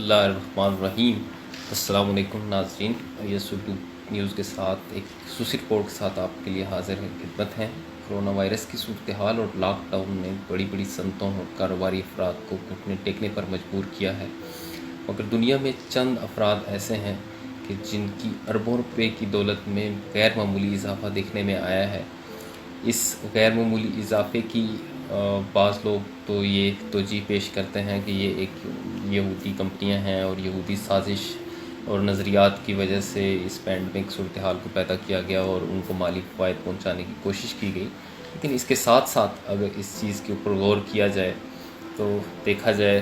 اللہ الرحمن الرحیم۔ السلام علیکم ناظرین، یسوٹو نیوز کے ساتھ ایک خصوصی رپورٹ کے ساتھ آپ کے لیے حاضر خدمت ہیں۔ کرونا وائرس کی صورتحال اور لاک ڈاؤن نے بڑی صنعتوں اور کاروباری افراد کو گھٹنے ٹیکنے پر مجبور کیا ہے، مگر دنیا میں چند افراد ایسے ہیں کہ جن کی اربوں روپے کی دولت میں غیر معمولی اضافہ دیکھنے میں آیا ہے۔ اس غیر معمولی اضافے کی بعض لوگ تو یہ توجیہ پیش کرتے ہیں کہ یہ ایک یہودی کمپنیاں ہیں اور یہودی سازش اور نظریات کی وجہ سے اس پینڈمک صورتحال کو پیدا کیا گیا اور ان کو مالی فوائد پہنچانے کی کوشش کی گئی۔ لیکن اس کے ساتھ ساتھ اگر اس چیز کے اوپر غور کیا جائے تو دیکھا جائے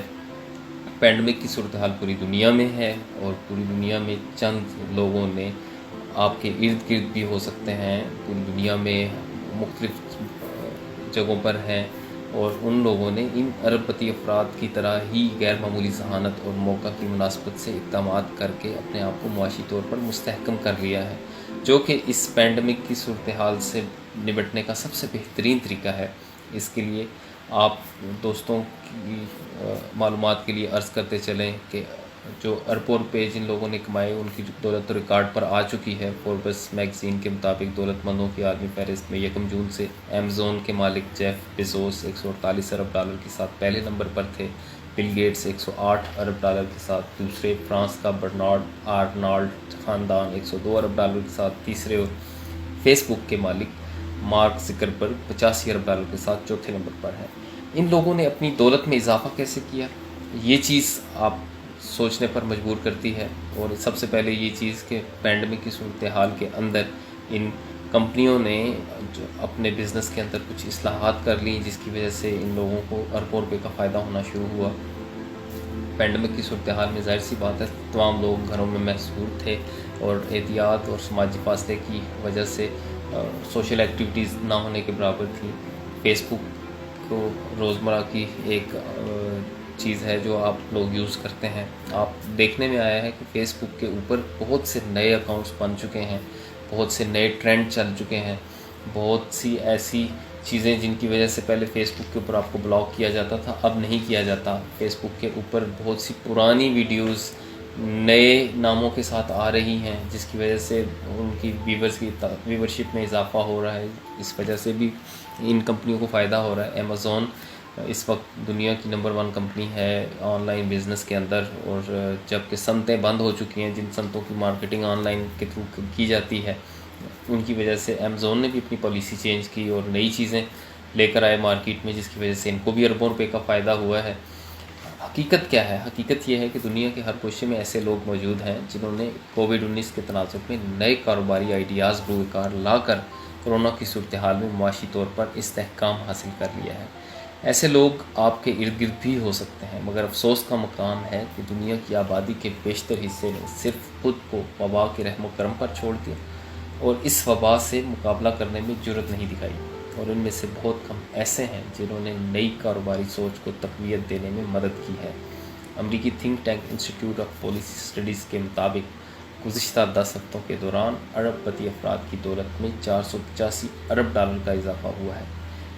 پینڈمک کی صورتحال پوری دنیا میں ہے، اور پوری دنیا میں چند لوگوں نے آپ کے ارد گرد بھی ہو سکتے ہیں، پوری دنیا میں مختلف جگہوں پر ہیں، اور ان لوگوں نے ان ارب پتی افراد کی طرح ہی غیر معمولی ذہانت اور موقع کی مناسبت سے اقدامات کر کے اپنے آپ کو معاشی طور پر مستحکم کر لیا ہے، جو کہ اس پینڈمک کی صورتحال سے نمٹنے کا سب سے بہترین طریقہ ہے۔ اس کے لیے آپ دوستوں کی معلومات کے لیے عرض کرتے چلیں کہ جو اربوں روپے جن لوگوں نے کمائے ان کی دولت تو ریکارڈ پر آ چکی ہے۔ فوربس میگزین کے مطابق دولت مندوں کی عالمی فہرست میں 1 جون سے ایمیزون کے مالک جیف بیزوس 148 ارب ڈالر کے ساتھ پہلے نمبر پر تھے، بل گیٹس 108 ارب ڈالر کے ساتھ دوسرے، فرانس کا برنارڈ آرنالڈ خاندان 102 ارب ڈالر کے ساتھ تیسرے، اور فیس بک کے مالک مارک زکربرگ 85 ارب ڈالر کے ساتھ چوتھے نمبر پر ہے۔ ان لوگوں نے اپنی دولت میں اضافہ کیسے کیا؟ یہ چیز آپ سوچنے پر مجبور کرتی ہے، اور سب سے پہلے یہ چیز کہ پینڈمک کی صورتحال کے اندر ان کمپنیوں نے جو اپنے بزنس کے اندر کچھ اصلاحات کر لیں، جس کی وجہ سے ان لوگوں کو اربوں روپے کا فائدہ ہونا شروع ہوا۔ پینڈمک کی صورتحال میں ظاہر سی بات ہے تمام لوگ گھروں میں محصور تھے، اور احتیاط اور سماجی فاصلے کی وجہ سے سوشل ایکٹیویٹیز نہ ہونے کے برابر تھیں۔ فیس بک کو روزمرہ کی ایک چیز ہے جو آپ لوگ یوز کرتے ہیں۔ آپ دیکھنے میں آیا ہے کہ فیس بک کے اوپر بہت سے نئے اکاؤنٹس بن چکے ہیں، بہت سے نئے ٹرینڈ چل چکے ہیں، بہت سی ایسی چیزیں جن کی وجہ سے پہلے فیس بک کے اوپر آپ کو بلاک کیا جاتا تھا، اب نہیں کیا جاتا۔ فیس بک کے اوپر بہت سی پرانی ویڈیوز نئے ناموں کے ساتھ آ رہی ہیں، جس کی وجہ سے ان کی ویورشپ میں اضافہ ہو رہا ہے۔ اس وجہ سے بھی ان کمپنیوں کو فائدہ ہو رہا ہے۔ ایمیزون اس وقت دنیا کی نمبر 1 کمپنی ہے آن لائن بزنس کے اندر، اور جب کہ صنعتیں بند ہو چکی ہیں جن صنعتوں کی مارکیٹنگ آن لائن کے تھرو کی جاتی ہے، ان کی وجہ سے ایمیزون نے بھی اپنی پالیسی چینج کی اور نئی چیزیں لے کر آئے مارکیٹ میں، جس کی وجہ سے ان کو بھی اربوں روپے کا فائدہ ہوا ہے۔ حقیقت کیا ہے؟ حقیقت یہ ہے کہ دنیا کے ہر کوشے میں ایسے لوگ موجود ہیں جنہوں نے کووڈ-19 کے تناظر میں نئے کاروباری آئیڈیاز بروکار لا کر کرونا کی صورتحال میں معاشی طور پر استحکام حاصل کر لیا ہے۔ ایسے لوگ آپ کے ارد گرد بھی ہو سکتے ہیں، مگر افسوس کا مقام ہے کہ دنیا کی آبادی کے بیشتر حصے نے صرف خود کو وبا کے رحم و کرم پر چھوڑ دیا اور اس وبا سے مقابلہ کرنے میں جرأت نہیں دکھائی، اور ان میں سے بہت کم ایسے ہیں جنہوں نے نئی کاروباری سوچ کو تقویت دینے میں مدد کی ہے۔ امریکی think tank institute of policy studies کے مطابق گزشتہ 10 ہفتوں کے دوران ارب پتی افراد کی دولت میں 485 ارب ڈالر کا اضافہ ہوا ہے۔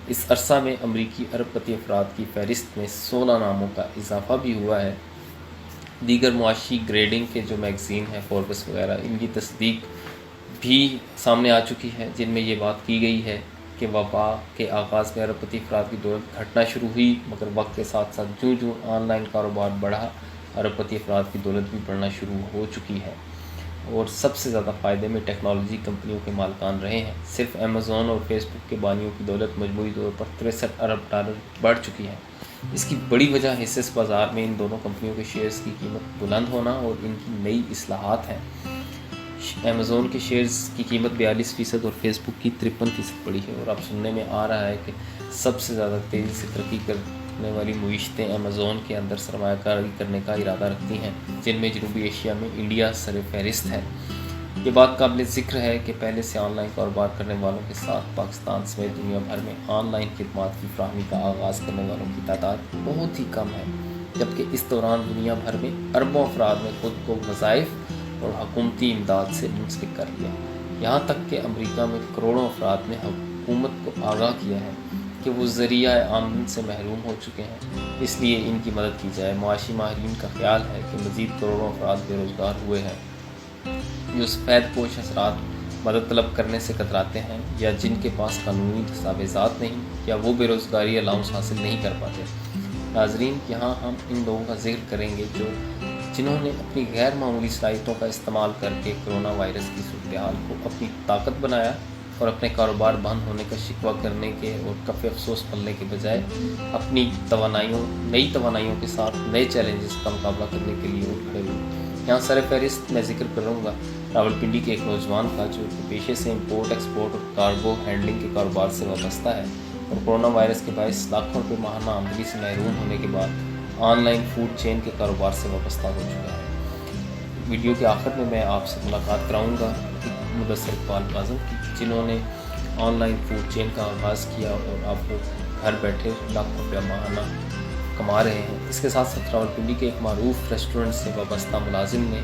اس عرصہ میں امریکی ارب پتی افراد کی فہرست میں 16 ناموں کا اضافہ بھی ہوا ہے۔ دیگر معاشی گریڈنگ کے جو میگزین ہیں فوربس وغیرہ، ان کی تصدیق بھی سامنے آ چکی ہے، جن میں یہ بات کی گئی ہے کہ وبا کے آغاز میں ارب پتی افراد کی دولت گھٹنا شروع ہوئی، مگر وقت کے ساتھ ساتھ جوں آن لائن کاروبار بڑھا، ارب پتی افراد کی دولت بھی بڑھنا شروع ہو چکی ہے، اور سب سے زیادہ فائدے میں ٹیکنالوجی کمپنیوں کے مالکان رہے ہیں۔ صرف ایمیزون اور فیس بک کے بانیوں کی دولت مجموعی طور پر 63 ارب ڈالر بڑھ چکی ہے۔ اس کی بڑی وجہ حصص بازار میں ان دونوں کمپنیوں کے شیئرز کی قیمت بلند ہونا اور ان کی نئی اصلاحات ہیں۔ ایمیزون کے شیئرز کی قیمت 42% اور فیس بک کی 53% بڑھی ہے، اور اب سننے میں آ رہا ہے کہ سب سے زیادہ تیزی سے ترقی کرنے والی معیشتیں ایمیزون کے اندر سرمایہ کاری کرنے کا ارادہ رکھتی ہیں، جن میں جنوبی ایشیا میں انڈیا سر فہرست ہے۔ یہ بات قابل ذکر ہے کہ پہلے سے آن لائن کاروبار کرنے والوں کے ساتھ پاکستان سمیت دنیا بھر میں آن لائن خدمات کی فراہمی کا آغاز کرنے والوں کی تعداد بہت ہی کم ہے، جبکہ اس دوران دنیا بھر میں اربوں افراد نے خود کو وظائف اور حکومتی امداد سے منسلک کر لیا۔ یہاں تک کہ امریکہ میں کروڑوں افراد نے حکومت کو آگاہ کیا ہے کہ وہ ذریعہ آمدن سے محروم ہو چکے ہیں، اس لیے ان کی مدد کی جائے۔ معاشی ماہرین کا خیال ہے کہ مزید کروڑوں افراد بے روزگار ہوئے ہیں جو سفید پوش اثرات مدد طلب کرنے سے کتراتے ہیں، یا جن کے پاس قانونی دستاویزات نہیں، یا وہ بے روزگاری الاؤنس حاصل نہیں کر پاتے۔ ناظرین، یہاں ہم ان لوگوں کا ذکر کریں گے جنہوں نے اپنی غیر معمولی صلاحیتوں کا استعمال کر کے کرونا وائرس کی صورتحال کو اپنی طاقت بنایا اور اپنے کاروبار بند ہونے کا شکوہ کرنے کے اور کف افسوس پلنے کے بجائے اپنی نئی توانائیوں کے ساتھ نئے چیلنجز کا مقابلہ کرنے کے لیے اٹھ کھڑے ہوئے۔ یہاں سر فہرست میں ذکر کروں گا راولپنڈی کے ایک نوجوان کا جو پیشے سے امپورٹ ایکسپورٹ اور کارگو ہینڈلنگ کے کاروبار سے وابستہ ہے اور کرونا وائرس کے باعث لاکھوں روپے ماہانہ آمدنی سے محروم ہونے کے بعد آن لائن فوڈ چین کے کاروبار سے وابستہ ہو چکا ہے۔ ویڈیو کے آخر میں آپ سے ملاقات کراؤں گا مدثر اقبال کاظم کی، جنہوں نے آن لائن فوڈ چین کا آغاز کیا اور آپ کو گھر بیٹھے لاکھوں روپیہ ماہانہ کما رہے ہیں۔ اس کے ساتھ ساتھ راولپنڈی کے ایک معروف ریسٹورنٹ سے وابستہ ملازم نے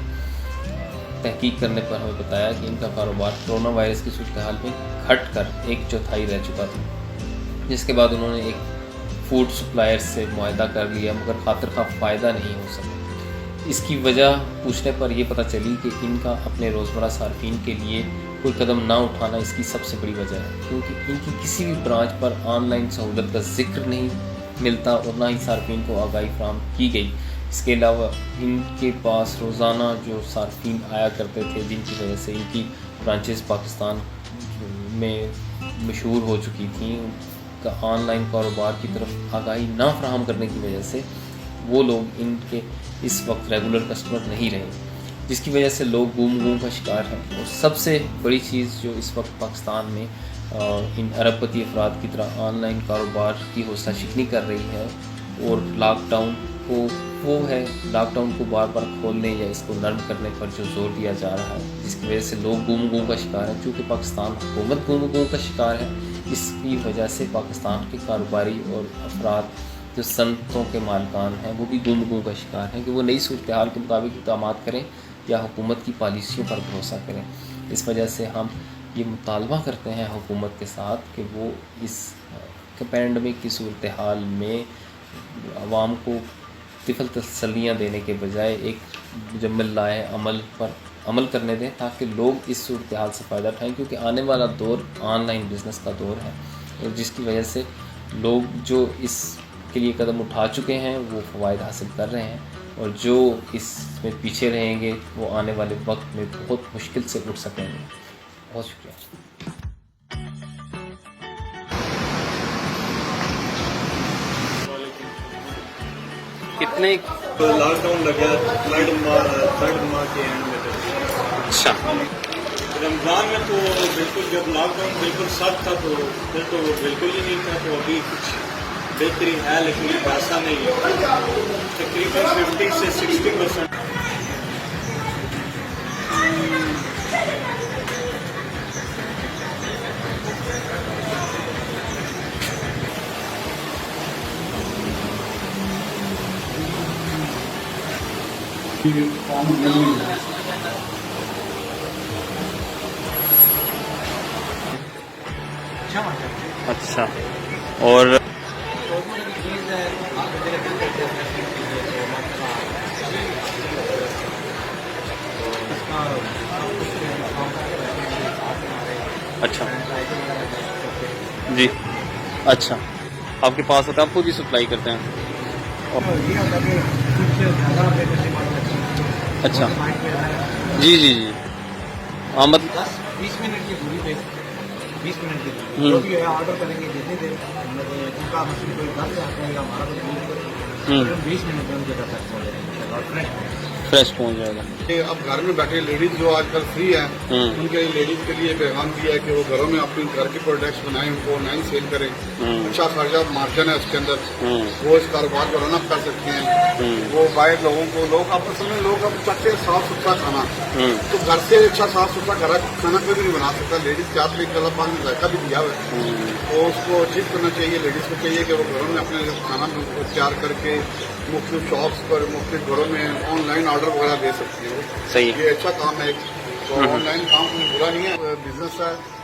تحقیق کرنے پر ہمیں بتایا کہ ان کا کاروبار کرونا وائرس کی صورتحال میں گھٹ کر 1/4 رہ چکا تھا، جس کے بعد انہوں نے ایک فوڈ سپلائر سے معاہدہ کر لیا، مگر خاطر خواہ فائدہ نہیں ہو سکا۔ اس کی وجہ پوچھنے پر یہ پتہ چلی کہ ان کا اپنے روزمرہ صارفین کے لیے کوئی قدم نہ اٹھانا اس کی سب سے بڑی وجہ ہے، کیونکہ ان کی کسی بھی برانچ پر آن لائن سہولت کا ذکر نہیں ملتا اور نہ ہی صارفین کو آگاہی فراہم کی گئی۔ اس کے علاوہ ان کے پاس روزانہ جو صارفین آیا کرتے تھے، جن کی وجہ سے ان کی برانچز پاکستان میں مشہور ہو چکی تھیں، ان کا آن لائن کاروبار کی طرف آگاہی نہ فراہم کرنے کی وجہ سے وہ لوگ ان کے اس وقت ریگولر کسٹمر نہیں رہے، جس کی وجہ سے لوگ گم کا شکار ہیں۔ اور سب سے بڑی چیز جو اس وقت پاکستان میں ان ارب پتی افراد کی طرح آن لائن کاروبار کی حوصلہ شکنی کر رہی ہے اور لاک ڈاؤن کو بار بار کھولنے یا اس کو نرم کرنے پر جو زور دیا جا رہا ہے، جس کی وجہ سے لوگ گم کا شکار ہیں۔ چونکہ پاکستان حکومت گم کا شکار ہے، اس کی وجہ سے پاکستان کے کاروباری اور افراد جو صنعتوں کے مالکان ہیں وہ بھی گم کا شکار ہیں کہ وہ نئی صورتحال کے مطابق اقدامات کریں یا حکومت کی پالیسیوں پر بھروسہ کریں۔ اس وجہ سے ہم یہ مطالبہ کرتے ہیں حکومت کے ساتھ کہ وہ اس پینڈمک کی صورتحال میں عوام کو طفل تسلیاں دینے کے بجائے ایک مجمل لائے عمل پر عمل کرنے دیں، تاکہ لوگ اس صورتحال سے فائدہ اٹھائیں، کیونکہ آنے والا دور آن لائن بزنس کا دور ہے، اور جس کی وجہ سے لوگ جو اس کے لیے قدم اٹھا چکے ہیں وہ فوائد حاصل کر رہے ہیں، اور جو اس میں پیچھے رہیں گے وہ آنے والے وقت میں بہت مشکل سے اٹھ سکیں گے۔ بہت شکریہ۔ کتنے تو لاک ڈاؤن لگا تھرڈ ماہ کے اینڈ میں تھا۔ اچھا، رمضان میں تو بالکل جب لاک ڈاؤن بالکل سخت تھا تو پھر تو بالکل ہی نہیں تھا، تو ابھی کچھ بہتری ہے لیکن ایسا نہیں ہے، تقریباً 50 سے 60%۔ اچھا، اور اچھا جی، اچھا آپ کے پاس ہوتا ہے، آپ خود ہی سپلائی کرتے ہیں؟ اچھا جی جی جی، ہاں مطلب 20 منٹ کی دوری پہ 20 منٹ کی جو بھی ہے آرڈر کریں گے جتنی دیر جن کا مچھلی کوئی 10 آتا ہے یا ہمارا کوئی 20 منٹ میں ان کے گھر تک پہنچ جائے گا اور فریش پہنچ جائے گا۔ اب گھر میں بیٹھے لیڈیز جو آج کل فری ہیں، ان کے لیڈیز کے لیے پیغام دیا ہے کہ وہ گھروں میں اپنے گھر کے پروڈکٹس بنائیں، ان کو آن لائن سیل کریں۔ اچھا خرچہ مارجن ہے اس کے اندر، وہ اس کاروبار کو رن اپ کر سکتے ہیں۔ وہ باہر لوگ آپ اصل میں لوگ اب چاہتے ہیں صاف ستھرا کھانا، تو گھر سے اچھا صاف ستھرا گھر کھانا کوئی بھی نہیں بنا سکتا۔ لیڈیز کے ہاتھ میں اللہ پاک نے ذائقہ بھی دیا ہوا ہے، تو اس کو اچیو کرنا چاہیے۔ لیڈیز کو چاہیے کہ وہ گھروں میں اپنے کھانا تیار کر کے مختلف شاپس پر مختلف گھروں میں آن لائن آرڈر وغیرہ دے سکتی ہو۔ صحیح، یہ اچھا کام ہے، تو آن لائن کام کوئی برا نہیں ہے، بزنس ہے،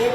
1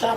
4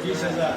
20,000